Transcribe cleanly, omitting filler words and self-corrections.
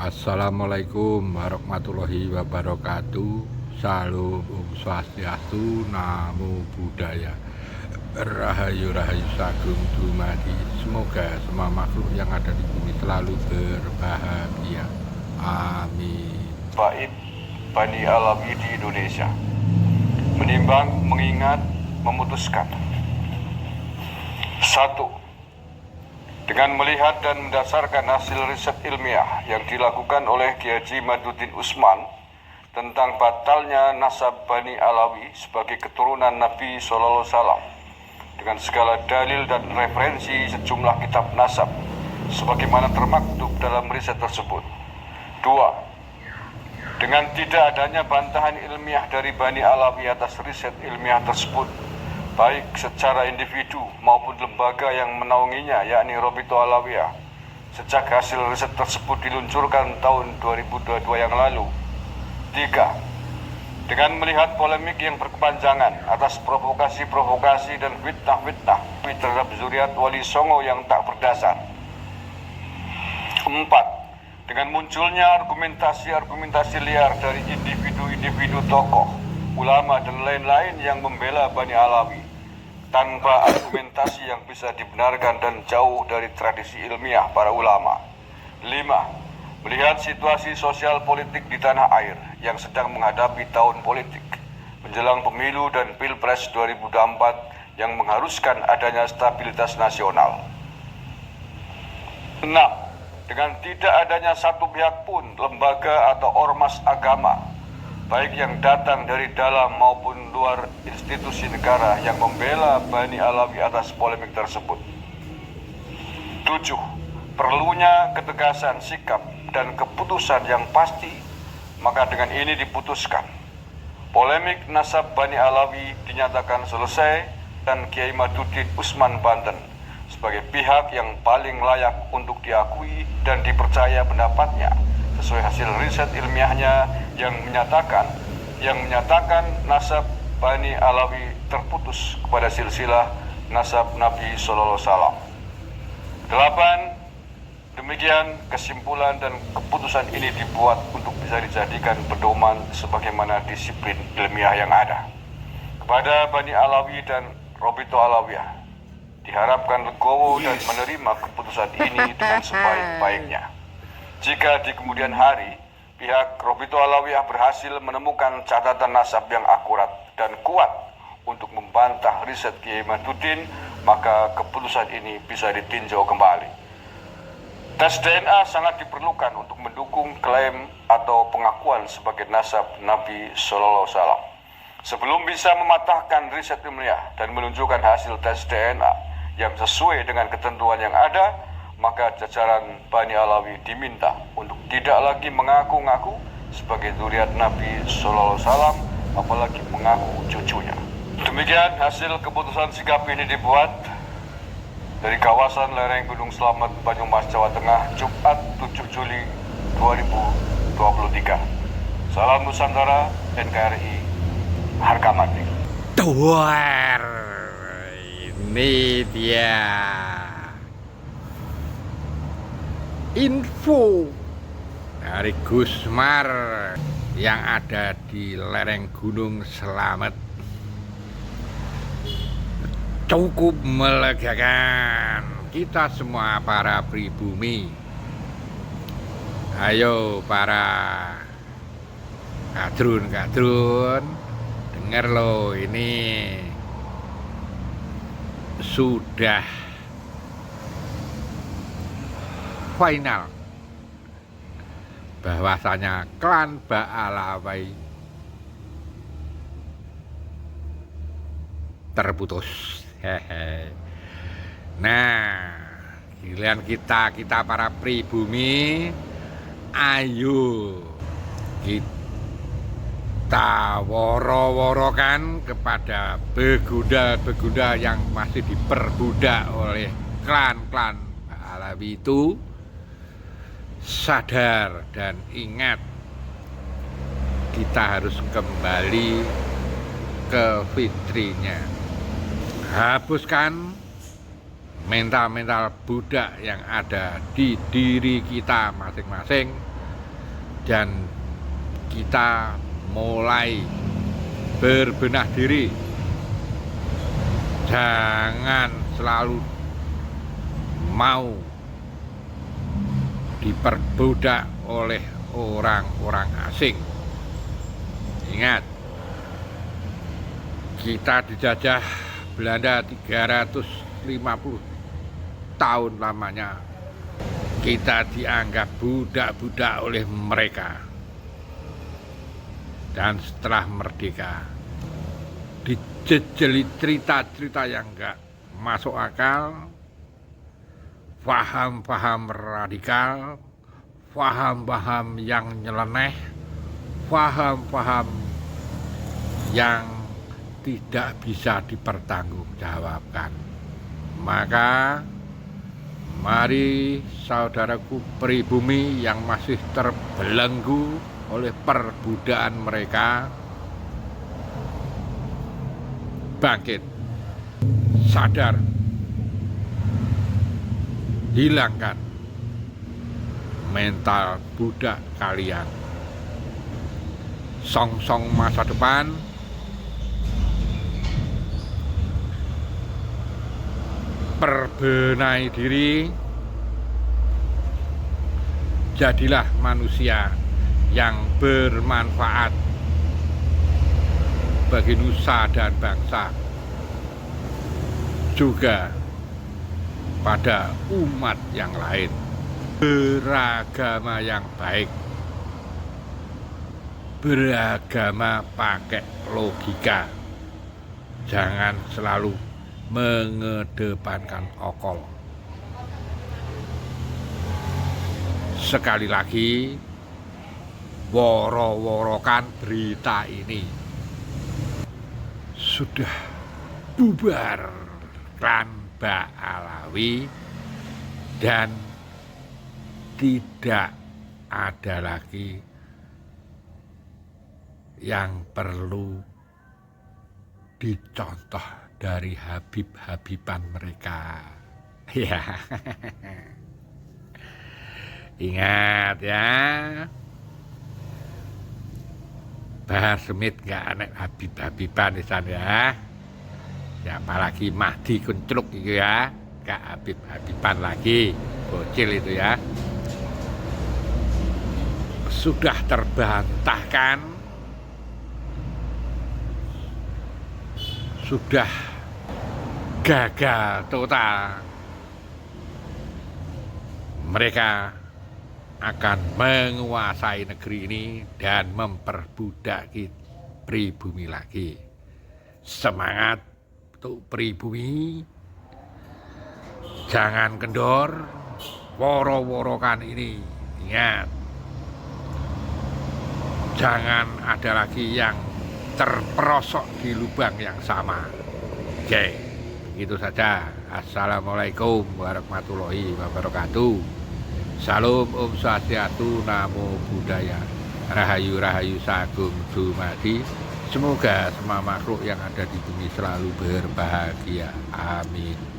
Assalamualaikum warahmatullahi wabarakatuh. Salam Om Swastiastu, Namo Buddhaya. Rahayu Rahayu Sagung Dumadi. Semoga semua makhluk yang ada di bumi selalu berbahagia. Amin. Baik Bani Alawi di Indonesia. Menimbang, mengingat, memutuskan. 1. Dengan melihat dan mendasarkan hasil riset ilmiah yang dilakukan oleh Kiai Haji Maduddin Usman tentang batalnya nasab Bani Alawi sebagai keturunan Nabi SAW, dengan segala dalil dan referensi sejumlah kitab nasab sebagaimana termaktub dalam riset tersebut. 2. Dengan tidak adanya bantahan ilmiah dari Bani Alawi atas riset ilmiah tersebut, baik secara individu maupun lembaga yang menaunginya, yakni Robito Alawiyah, sejak hasil riset tersebut diluncurkan tahun 2022 yang lalu. 3. Dengan melihat polemik yang berkepanjangan atas provokasi-provokasi dan fitnah-fitnah terhadap zuriat Wali Songo yang tak berdasar. 4. Dengan munculnya argumentasi-argumentasi liar dari individu-individu tokoh, ulama dan lain-lain yang membela Bani Alawi tanpa argumentasi yang bisa dibenarkan dan jauh dari tradisi ilmiah para ulama. 5. Melihat situasi sosial politik di tanah air yang sedang menghadapi tahun politik menjelang pemilu dan Pilpres 2024 yang mengharuskan adanya stabilitas nasional. 6. Dengan tidak adanya satu pihak pun, lembaga atau ormas agama, baik yang datang dari dalam maupun luar institusi negara, yang membela Bani Alawi atas polemik tersebut. 7. Perlunya ketegasan sikap dan keputusan yang pasti, maka dengan ini diputuskan polemik nasab Bani Alawi dinyatakan selesai dan Kiai Maduddin Usman Banten sebagai pihak yang paling layak untuk diakui dan dipercaya pendapatnya sesuai hasil riset ilmiahnya yang menyatakan nasab Bani Alawi terputus kepada silsilah nasab Nabi Sallallahu Alaihi Wasallam. 8. Demikian kesimpulan dan keputusan ini dibuat untuk bisa dijadikan pedoman sebagaimana disiplin ilmiah yang ada. Kepada Bani Alawi dan Robito Alawiyah diharapkan legowo dan menerima keputusan ini dengan sebaik-baiknya. Jika di kemudian hari pihak Robito Alawiyah berhasil menemukan catatan nasab yang akurat dan kuat untuk membantah riset Kiai Maduddin, maka keputusan ini bisa ditinjau kembali. Tes DNA sangat diperlukan untuk mendukung klaim atau pengakuan sebagai nasab Nabi Sallallahu Alaihi Wasallam. Sebelum bisa mematahkan riset ilmiah dan menunjukkan hasil tes DNA yang sesuai dengan ketentuan yang ada, maka jajaran Bani Alawi diminta untuk tidak lagi mengaku-ngaku sebagai zuriat Nabi Sallallahu Alaihi Wasallam, apalagi mengaku cucunya. Demikian hasil keputusan sikap ini dibuat dari kawasan lereng Gunung Slamet, Banyumas, Jawa Tengah, Jumat 7 Juli 2023. Salam Nusantara, NKRI, harga mati. Tuar, ini dia info dari Gusmar yang ada di lereng Gunung Slamet. Cukup melegakan kita semua para pribumi. Ayo para kadrun, dengar lo, ini sudah final bahwasanya klan Ba'alawi terputus. Nah, giliran kita para pribumi, ayo kita woro-worokan kepada begunda yang masih diperbudak oleh klan-klan Ba'alawi itu, sadar dan ingat, kita harus kembali ke fitrinya. Hapuskan mental-mental budak yang ada di diri kita masing-masing, dan kita mulai berbenah diri. Jangan selalu mau diperbudak oleh orang-orang asing. Ingat, kita dijajah Belanda 350 tahun lamanya. Kita dianggap budak-budak oleh mereka. Dan setelah merdeka, dijejeli cerita-cerita yang enggak masuk akal, paham-paham radikal, paham-paham yang nyeleneh, paham-paham yang tidak bisa dipertanggungjawabkan. Maka mari saudaraku pribumi yang masih terbelenggu oleh perbudakan mereka, bangkit, sadar, hilangkan mental budak kalian. Song-song masa depan, perbenai diri, jadilah manusia yang bermanfaat bagi nusa dan bangsa, juga pada umat yang lain. Beragama yang baik, beragama pakai logika, jangan selalu mengedepankan okol. Sekali lagi, woro-worokan berita ini. Sudah bubar klan Mbak Alawi dan tidak ada lagi yang perlu dicontoh dari Habib-Habiban mereka. Ya. Ingat ya. Bahar Smith nggak aneh Habib-Habiban di sana ya. Ya apalagi Mahdi Kuncluk gitu ya. Nggak Habib-Habiban lagi. Bocil itu ya. Sudah terbantahkan, sudah gagal total. Mereka akan menguasai negeri ini dan memperbudaki pribumi lagi. Semangat untuk pribumi, jangan kendor, woro-worokan ini. Ingat, jangan ada lagi yang terperosok di lubang yang sama. Oke, begitu saja. Assalamualaikum warahmatullahi wabarakatuh. Salam Om Swastiastu, Namo Buddhaya, Rahayu Rahayu Sagung Dumadi. Semoga semua makhluk yang ada di bumi selalu berbahagia. Amin.